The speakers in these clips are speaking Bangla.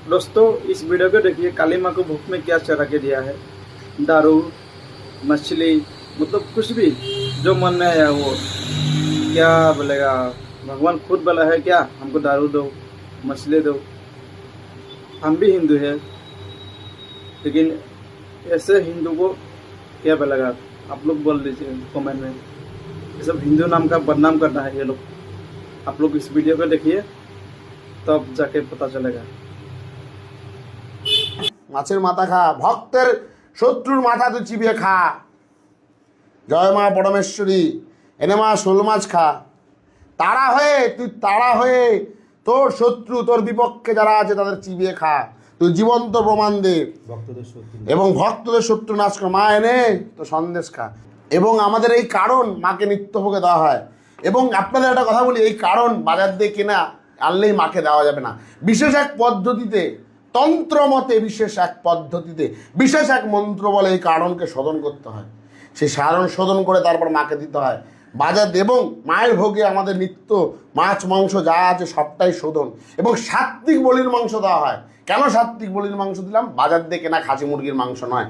दोस्तों इस वीडियो को देखिए, काली माँ को भूख में क्या चढ़ा के दिया है। दारू, मछली, मतलब कुछ भी जो मन में आया वो। क्या बोलेगा, भगवान खुद बोला है क्या हमको दारू दो, मछली दो। हम भी हिंदू हैं, लेकिन ऐसे हिंदू को क्या बोलेगा, आप लोग बोल दीजिए कमेंट में। ये सब हिंदू नाम का बदनाम करना है ये लोग। आप लोग इस वीडियो को देखिए, तब जाके पता चलेगा। মাছের মাথা খা, ভক্তের শত্রুর মাথা তুই চিবিয়ে খা। জয় মা পরমেশ্বরী, এনে মা শোল মাছ খা। তাড়া হয়ে তোর শত্রু, তোর বিপক্ষে যারা আছে তাদের চিবিয়ে খা। তুই জীবন্ত প্রমাণ দে এবং ভক্তদের শত্রু নাশ কর। মা এনে তো সন্দেশ খা। এবং আমাদের এই কারণ মাকে নিত্যভোগে দেওয়া হয়। এবং আপনাদের একটা কথা বলি, এই কারণ বাজার দিয়ে কেনা আনলেই মাকে দেওয়া যাবে না। বিশেষ এক পদ্ধতিতে, তন্ত্রমতে বিশেষ এক পদ্ধতিতে, বিশেষ এক মন্ত্র বলে এই কারণকে শোধন করতে হয়। সেই সারণ শোধন করে তারপর মাকে দিতে হয় বাজার। এবং মায়ের ভোগে আমাদের নিত্য মাছ মাংস যা আছে সবটাই শোধন। এবং সাত্ত্বিক বলির মাংস দেওয়া হয়। কেন সাত্ত্বিক বলির মাংস দিলাম? বাজার দিয়ে কেনা খাসি মুরগির মাংস নয়।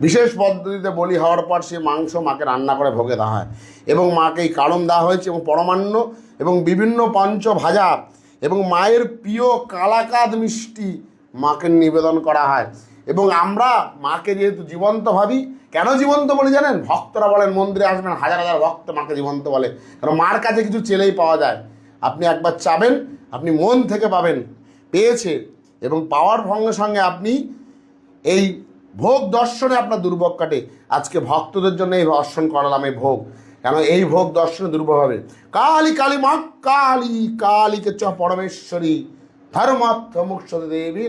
বিশেষ পদ্ধতিতে বলি হওয়ার পর সে মাংস মাকে রান্না করে ভোগে দেওয়া হয়। এবং মাকে এই কারণ দেওয়া হয়েছে। এবং পরমান্ন এবং বিভিন্ন পঞ্চ ভাজা এবং মায়ের প্রিয় কালাকাদ মিষ্টি মাকে নিবেদন করা হয়। এবং আমরা মাকে যেহেতু জীবন্ত ভাবি, কেন জীবন্ত বলি জানেন? ভক্তরা বলেন মন্দিরে আসবেন হাজার হাজার ভক্ত মাকে জীবন্ত বলে, কারণ মার কাছে কিছু চেলেই পাওয়া যায়। আপনি একবার চাবেন, আপনি মন থেকে পাবেন, পেয়েছে। এবং পাওয়ার সঙ্গে সঙ্গে আপনি এই ভোগ দর্শনে আপনার দুর্ভোগ কাটে। আজকে ভক্তদের জন্য এই দর্শন করালাম, এই ভোগ। কেন এই ভোগ দর্শনে দুর্ভোগ হবে। কালী কালী মা কালী, কালীকে চ পরমেশ্বরী, ধর্মার্থ মোক্ষ দেবী।